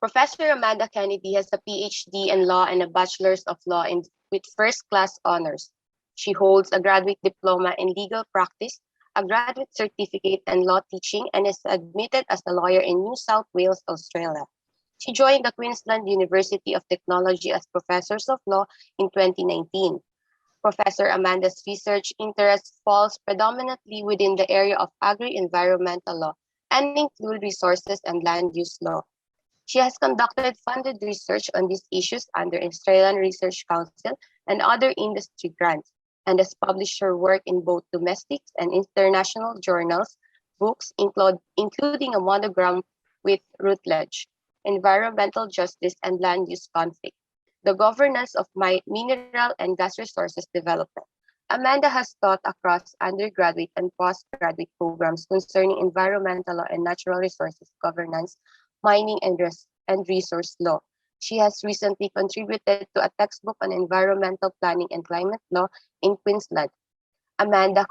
Professor Amanda Kennedy has a PhD in law and a Bachelor's of Law with first-class honors. She holds a graduate diploma in legal practice, a graduate certificate in law teaching, and is admitted as a lawyer in New South Wales, Australia. She joined the Queensland University of Technology as Professor of Law in 2019. Professor Amanda's research interest falls predominantly within the area of agri-environmental law and include resources and land use law. She has conducted funded research on these issues under Australian Research Council and other industry grants, and has published her work in both domestic and international journals, books, including a monogram with Routledge, Environmental Justice and Land Use Conflict, the Governance of Mineral and Gas Resources Development. Amanda has taught across undergraduate and postgraduate programs concerning environmental law and natural resources governance, mining and resource law. She has recently contributed to a textbook on environmental planning and climate law in Queensland. Amanda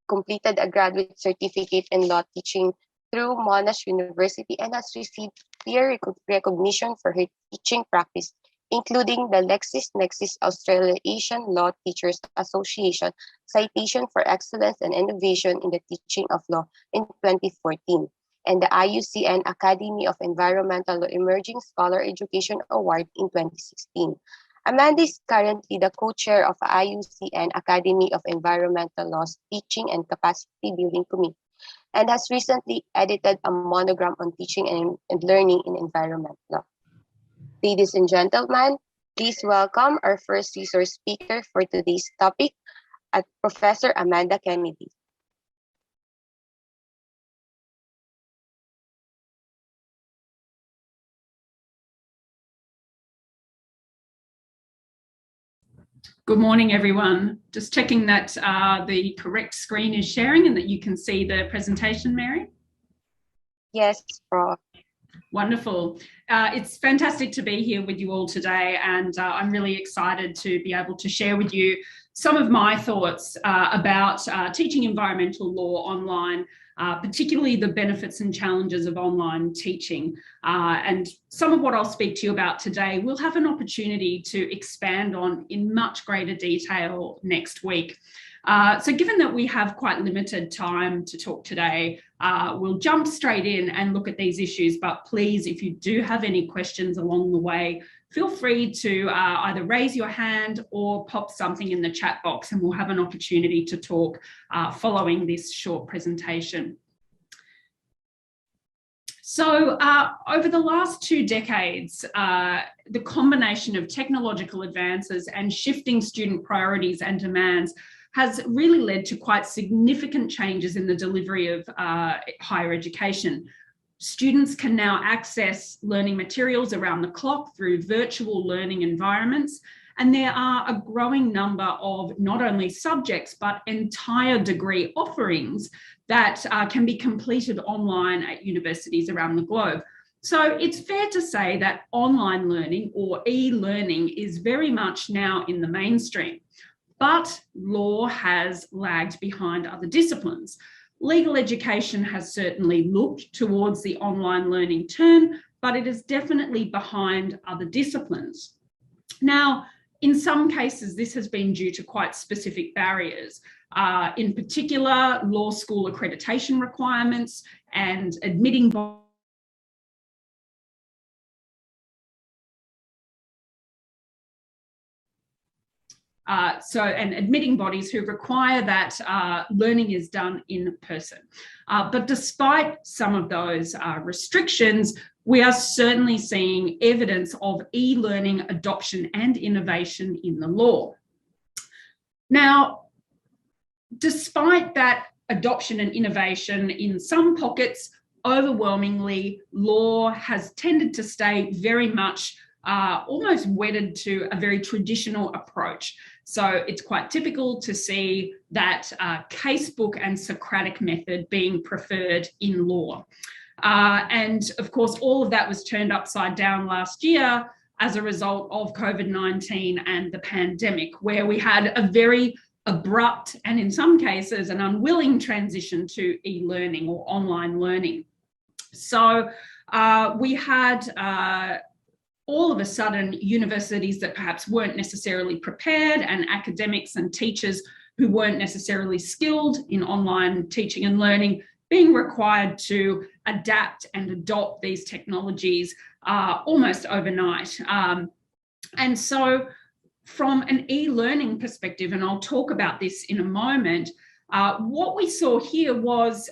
completed a graduate certificate in law teaching through Monash University and has received peer recognition for her teaching practice, including the LexisNexis Australasian Law Teachers Association Citation for Excellence and Innovation in the Teaching of Law in 2014, and the IUCN Academy of Environmental Law Emerging Scholar Education Award in 2016. Amanda is currently the co-chair of IUCN Academy of Environmental Law's Teaching and Capacity Building Committee, and has recently edited a monogram on teaching and learning in environmental law. Ladies and gentlemen, please welcome our first resource speaker for today's topic, Professor Amanda Kennedy. Good morning, everyone. Just checking that the correct screen is sharing and that you can see the presentation, Mary. Yes, Prof. Wonderful. It's fantastic to be here with you all today, and I'm really excited to be able to share with you some of my thoughts about teaching environmental law online, particularly the benefits and challenges of online teaching. And some of what I'll speak to you about today, we'll have an opportunity to expand on in much greater detail next week. So given that we have quite limited time to talk today, we'll jump straight in and look at these issues. But please, if you do have any questions along the way, feel free to either raise your hand or pop something in the chat box, and we'll have an opportunity to talk following this short presentation. So over the last 2 decades, the combination of technological advances and shifting student priorities and demands has really led to quite significant changes in the delivery of higher education. Students can now access learning materials around the clock through virtual learning environments, and there are a growing number of not only subjects but entire degree offerings that can be completed online at universities around the globe. So it's fair to say that online learning, or e-learning, is very much now in the mainstream. But law has lagged behind other disciplines. Legal education has certainly looked towards the online learning turn, but it is definitely behind other disciplines. Now, in some cases, this has been due to quite specific barriers. In particular, law school accreditation requirements and admitting admitting bodies who require that learning is done in person. But despite some of those restrictions, we are certainly seeing evidence of e-learning adoption and innovation in the law. Now, despite that adoption and innovation in some pockets, overwhelmingly, law has tended to stay very much almost wedded to a very traditional approach. So it's quite typical to see that casebook and Socratic method being preferred in law. And of course, all of that was turned upside down last year as a result of COVID-19 and the pandemic, where we had a very abrupt and in some cases an unwilling transition to e-learning or online learning. So We had all of a sudden universities that perhaps weren't necessarily prepared, and academics and teachers who weren't necessarily skilled in online teaching and learning being required to adapt and adopt these technologies almost overnight. And so from an e-learning perspective, and I'll talk about this in a moment, what we saw here was,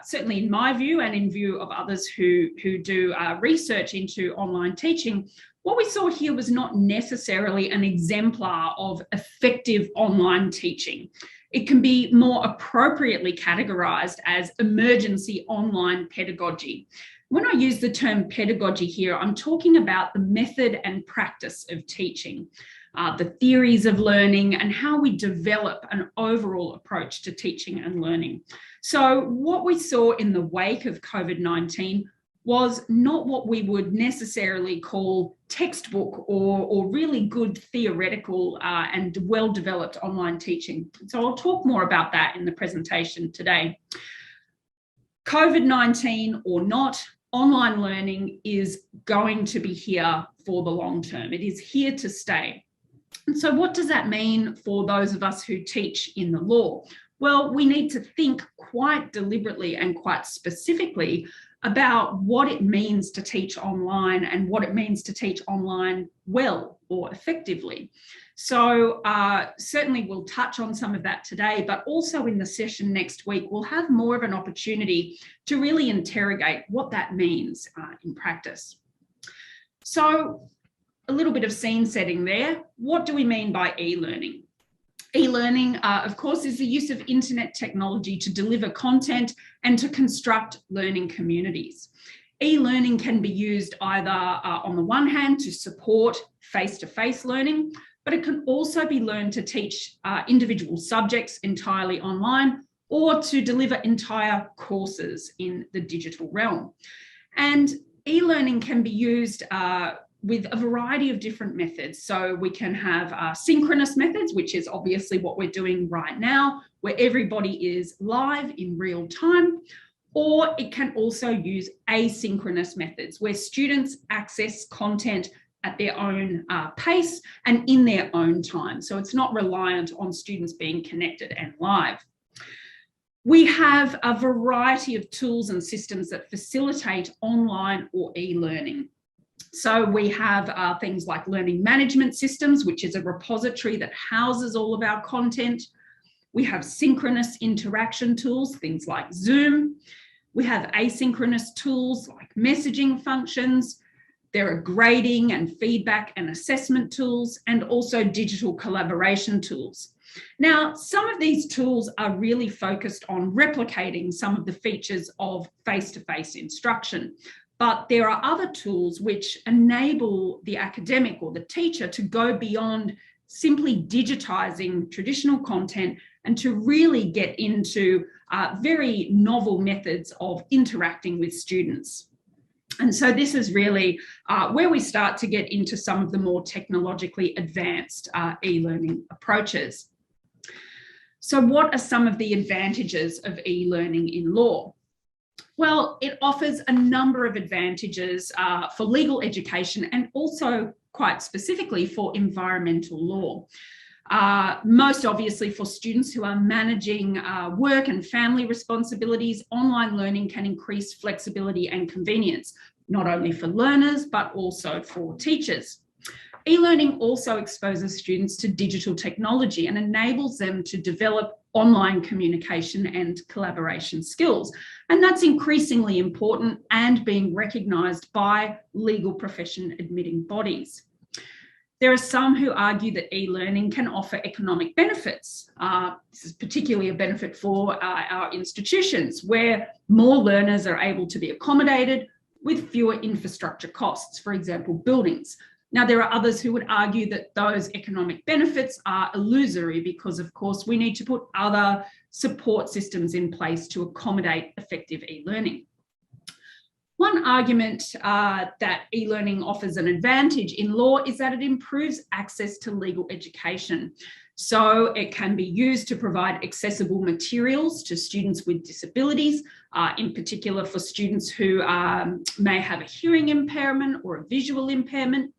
certainly in my view and in view of others who do research into online teaching, what we saw here was not necessarily an exemplar of effective online teaching. It can be more appropriately categorized as emergency online pedagogy. When I use the term pedagogy here, I'm talking about the method and practice of teaching, the theories of learning, and how we develop an overall approach to teaching and learning. So what we saw in the wake of COVID-19 was not what we would necessarily call textbook or really good theoretical and well-developed online teaching. So I'll talk more about that in the presentation today. COVID-19 or not, online learning is going to be here for the long term. It is here to stay. And so what does that mean for those of us who teach in the law? Well, we need to think quite deliberately and quite specifically about what it means to teach online and what it means to teach online well or effectively. So certainly we'll touch on some of that today, but also in the session next week, we'll have more of an opportunity to really interrogate what that means in practice. So a little bit of scene setting there. What do we mean by e-learning? E-learning, of course, is the use of internet technology to deliver content and to construct learning communities. E-learning can be used either on the one hand to support face-to-face learning, but it can also be learned to teach individual subjects entirely online or to deliver entire courses in the digital realm. And e-learning can be used with a variety of different methods. So we can have synchronous methods, which is obviously what we're doing right now, where everybody is live in real time, or it can also use asynchronous methods, where students access content at their own pace and in their own time. So it's not reliant on students being connected and live. We have a variety of tools and systems that facilitate online or e-learning. So we have things like learning management systems, which is a repository that houses all of our content. We have synchronous interaction tools, things like Zoom. We have asynchronous tools like messaging functions. There are grading and feedback and assessment tools, and also digital collaboration tools. Now, some of these tools are really focused on replicating some of the features of face-to-face instruction. But there are other tools which enable the academic or the teacher to go beyond simply digitizing traditional content and to really get into very novel methods of interacting with students. And so this is really where we start to get into some of the more technologically advanced e-learning approaches. So what are some of the advantages of e-learning in law? Well, it offers a number of advantages for legal education and also quite specifically for environmental law. Most obviously for students who are managing work and family responsibilities, online learning can increase flexibility and convenience, not only for learners, but also for teachers. E-learning also exposes students to digital technology and enables them to develop online communication and collaboration skills. And that's increasingly important and being recognised by legal profession admitting bodies. There are some who argue that e-learning can offer economic benefits. This is particularly a benefit for our institutions, where more learners are able to be accommodated with fewer infrastructure costs, for example, buildings. Now, there are others who would argue that those economic benefits are illusory because, of course, we need to put other support systems in place to accommodate effective e-learning. One argument that e-learning offers an advantage in law is that it improves access to legal education. So it can be used to provide accessible materials to students with disabilities, in particular for students who may have a hearing impairment or a visual impairment.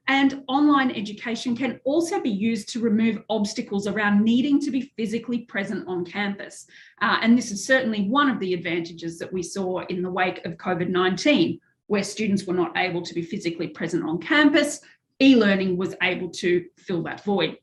And online education can also be used to remove obstacles around needing to be physically present on campus. And this is certainly one of the advantages that we saw in the wake of COVID-19, where students were not able to be physically present on campus. E-learning was able to fill that void.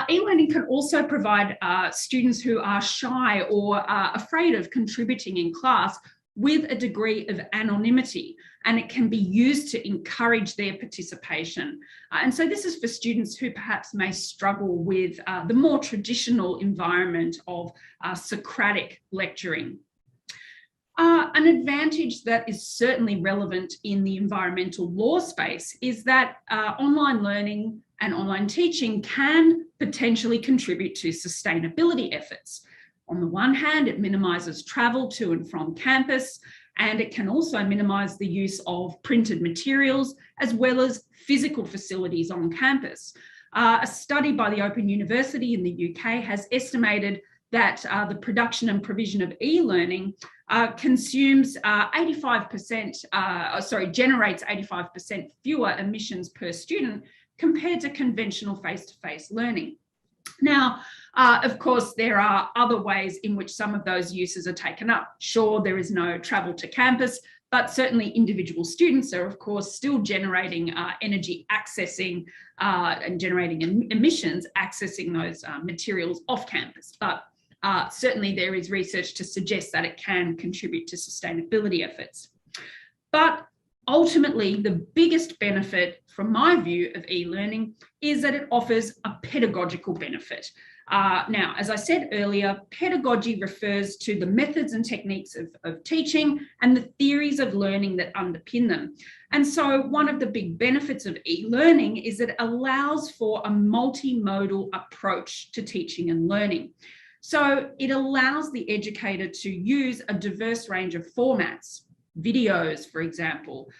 E-learning can also provide students who are shy or afraid of contributing in class with a degree of anonymity, and it can be used to encourage their participation. And so this is for students who perhaps may struggle with the more traditional environment of Socratic lecturing. An advantage that is certainly relevant in the environmental law space is that online learning and online teaching can potentially contribute to sustainability efforts. On the one hand, it minimises travel to and from campus, and it can also minimise the use of printed materials as well as physical facilities on campus. A study by the Open University in the UK has estimated that the production and provision of e-learning generates 85% fewer emissions per student compared to conventional face-to-face learning. Now, of course, there are other ways in which some of those uses are taken up. Sure, there is no travel to campus, but certainly individual students are, of course, still generating energy accessing and generating emissions accessing those materials off campus. But certainly there is research to suggest that it can contribute to sustainability efforts. But ultimately, the biggest benefit from my view of e-learning is that it offers a pedagogical benefit. Now, as I said earlier, pedagogy refers to the methods and techniques of teaching and the theories of learning that underpin them. And so one of the big benefits of e-learning is that it allows for a multimodal approach to teaching and learning. So it allows the educator to use a diverse range of formats, videos, for example,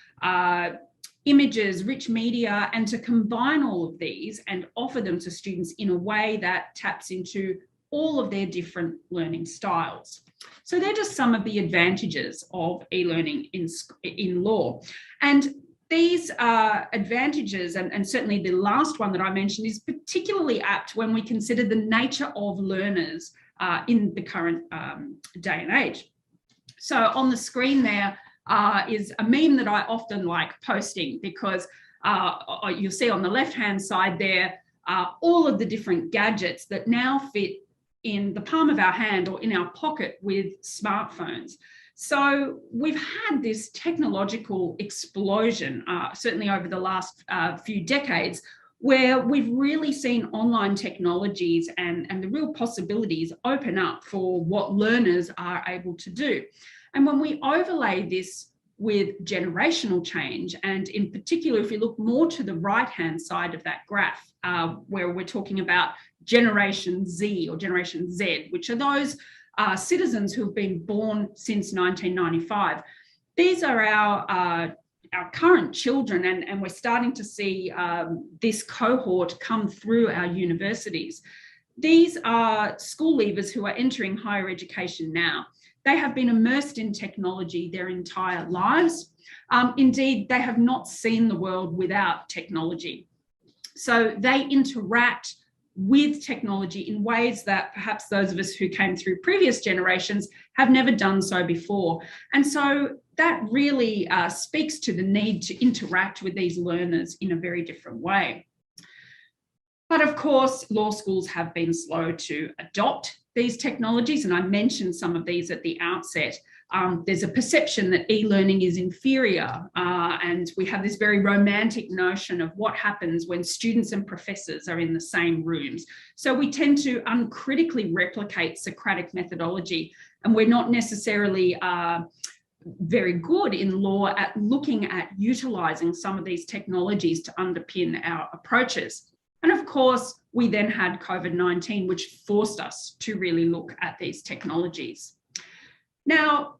images, rich media, and to combine all of these and offer them to students in a way that taps into all of their different learning styles. So they're just some of the advantages of e-learning in law. And these advantages, and certainly the last one that I mentioned, is particularly apt when we consider the nature of learners in the current day and age. So on the screen there is a meme that I often like posting, because you'll see on the left-hand side there all of the different gadgets that now fit in the palm of our hand or in our pocket with smartphones. So we've had this technological explosion, certainly over the last few decades, where we've really seen online technologies and the real possibilities open up for what learners are able to do. And when we overlay this with generational change, and in particular, if you look more to the right-hand side of that graph, where we're talking about Generation Z or Generation Z, which are those citizens who have been born since 1995. These are our current children, and we're starting to see this cohort come through our universities. These are school leavers who are entering higher education now. They have been immersed in technology their entire lives. Indeed, they have not seen the world without technology. So they interact with technology in ways that perhaps those of us who came through previous generations have never done so before. And so that really speaks to the need to interact with these learners in a very different way. But of course, law schools have been slow to adopt these technologies, and I mentioned some of these at the outset. There's a perception that e-learning is inferior, and we have this very romantic notion of what happens when students and professors are in the same rooms. So we tend to uncritically replicate Socratic methodology, and we're not necessarily very good in law at looking at utilising some of these technologies to underpin our approaches. And of course, we then had COVID-19, which forced us to really look at these technologies. Now,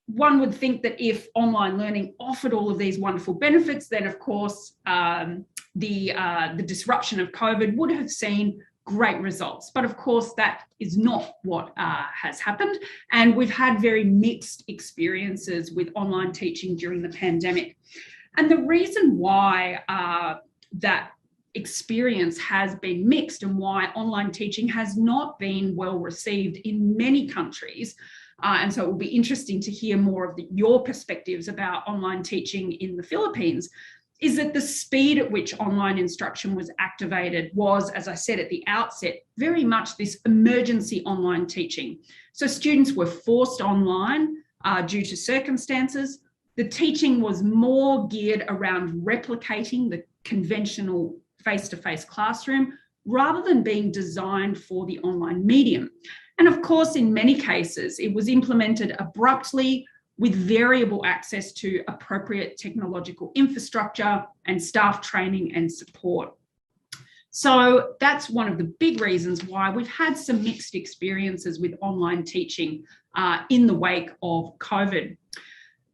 one would think that if online learning offered all of these wonderful benefits, then of course, the disruption of COVID would have seen great results. But of course, that is not what has happened. And we've had very mixed experiences with online teaching during the pandemic. And the reason why that experience has been mixed and why online teaching has not been well received in many countries, and so it will be interesting to hear more of your perspectives about online teaching in the Philippines, is that the speed at which online instruction was activated was, as I said at the outset, very much this emergency online teaching. So students were forced online due to circumstances. The teaching was more geared around replicating the conventional face-to-face classroom rather than being designed for the online medium. And of course, in many cases, it was implemented abruptly with variable access to appropriate technological infrastructure and staff training and support. So that's one of the big reasons why we've had some mixed experiences with online teaching in the wake of COVID.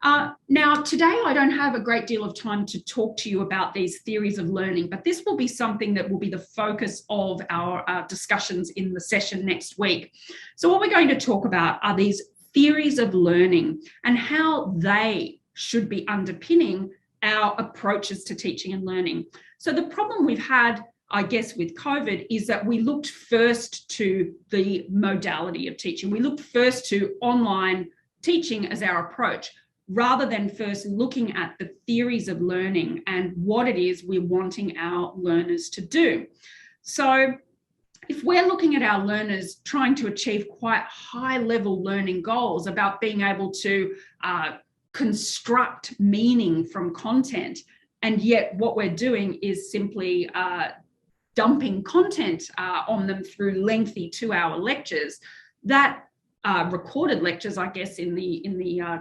Now, today I don't have a great deal of time to talk to you about these theories of learning, but this will be something that will be the focus of our discussions in the session next week. So what we're going to talk about are these theories of learning and how they should be underpinning our approaches to teaching and learning. So the problem we've had, I guess, with COVID is that we looked first to the modality of teaching. We looked first to online teaching as our approach, rather than first looking at the theories of learning and what it is we're wanting our learners to do. So if we're looking at our learners trying to achieve quite high-level learning goals about being able to construct meaning from content, and yet what we're doing is simply dumping content on them through lengthy 2-hour lectures, that recorded lectures, I guess, in the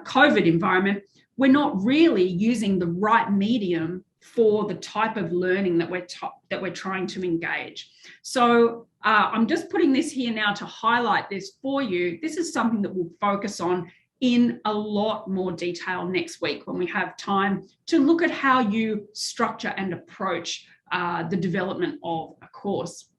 COVID environment, we're not really using the right medium for the type of learning that we're trying to engage. So I'm just putting this here now to highlight this for you. This is something that we'll focus on in a lot more detail next week when we have time to look at how you structure and approach the development of a course.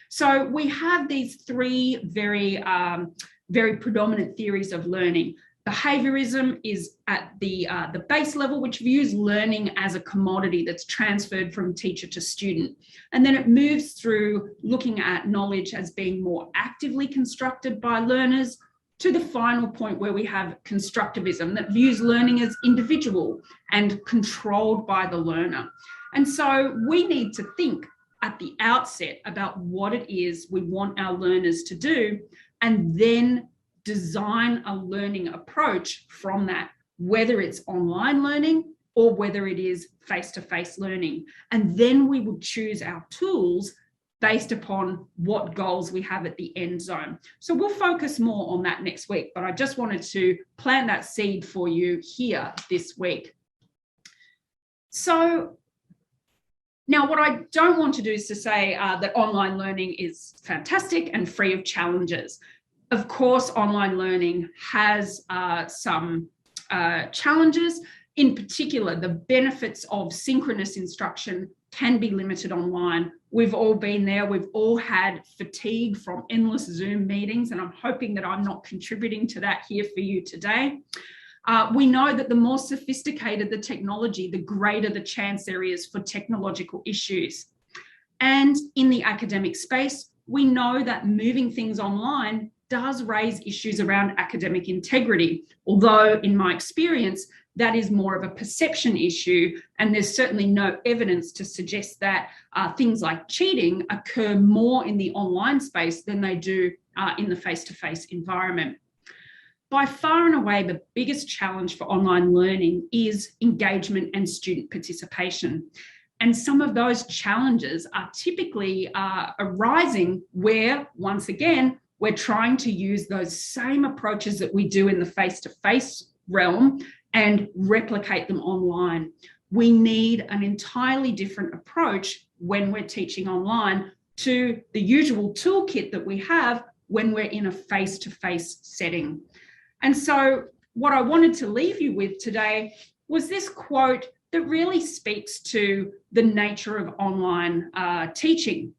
So we have these three very predominant theories of learning. Behaviorism is at the base level, which views learning as a commodity that's transferred from teacher to student. And then it moves through looking at knowledge as being more actively constructed by learners, to the final point where we have constructivism that views learning as individual and controlled by the learner. And so we need to think at the outset about what it is we want our learners to do, and then design a learning approach from that, whether it's online learning or whether it is face-to-face learning. And then we would choose our tools based upon what goals we have at the end zone. So we'll focus more on that next week, but I just wanted to plant that seed for you here this week. So now, what I don't want to do is to say that online learning is fantastic and free of challenges. Of course, online learning has some challenges. In particular, the benefits of synchronous instruction can be limited online. We've all been there. We've all had fatigue from endless Zoom meetings, and I'm hoping that I'm not contributing to that here for you today. We know that the more sophisticated the technology, the greater the chance there is for technological issues. And in the academic space, we know that moving things online does raise issues around academic integrity, although in my experience, that is more of a perception issue, and there's certainly no evidence to suggest that things like cheating occur more in the online space than they do in the face-to-face environment. By far and away, the biggest challenge for online learning is engagement and student participation. And some of those challenges are typically arising where, once again, we're trying to use those same approaches that we do in the face-to-face realm and replicate them online. We need an entirely different approach when we're teaching online to the usual toolkit that we have when we're in a face-to-face setting. And so what I wanted to leave you with today was this quote that really speaks to the nature of online teaching.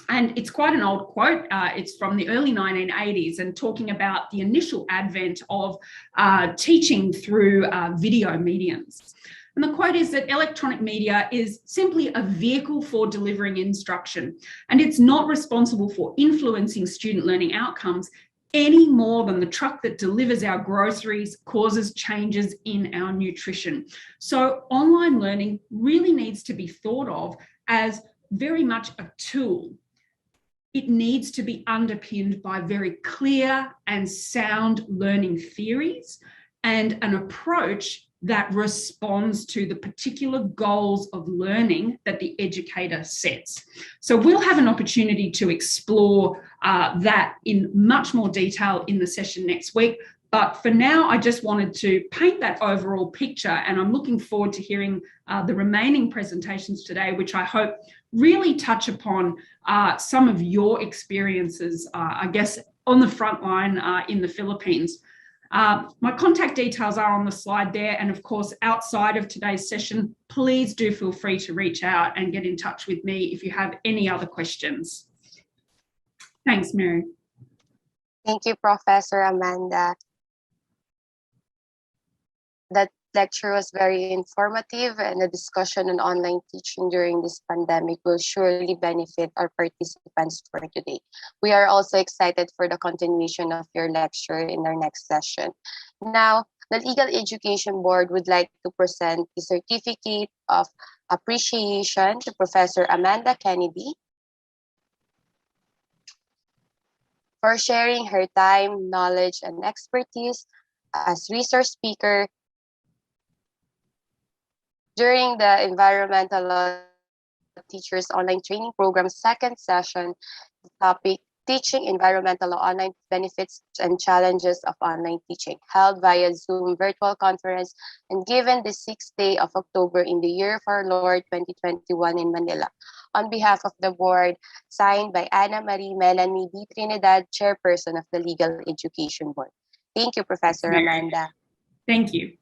And it's quite an old quote. It's from the early 1980s and talking about the initial advent of teaching through video mediums. And the quote is that electronic media is simply a vehicle for delivering instruction, and it's not responsible for influencing student learning outcomes any more than the truck that delivers our groceries causes changes in our nutrition. So online learning really needs to be thought of as very much a tool. It needs to be underpinned by very clear and sound learning theories and an approach that responds to the particular goals of learning that the educator sets. So we'll have an opportunity to explore that in much more detail in the session next week. But for now, I just wanted to paint that overall picture, and I'm looking forward to hearing the remaining presentations today, which I hope really touch upon some of your experiences, I guess, on the front line in the Philippines. My contact details are on the slide there, and of course, outside of today's session, please do feel free to reach out and get in touch with me if you have any other questions. Thanks, Mary. Thank you, Professor Amanda. That lecture was very informative, and the discussion on online teaching during this pandemic will surely benefit our participants for today. We are also excited for the continuation of your lecture in our next session. Now, the Legal Education Board would like to present the Certificate of Appreciation to Professor Amanda Kennedy for sharing her time, knowledge, and expertise as resource speaker during the Environmental Law Teachers Online Training Program second session. The topic, Teaching Environmental Law Online, Benefits and Challenges of Online Teaching, held via Zoom virtual conference and given the 6th day of October in the year of our Lord 2021 in Manila. On behalf of the board, signed by Ana Marie Melanie D. Trinidad, Chairperson of the Legal Education Board. Thank you, Professor Amanda. Thank you.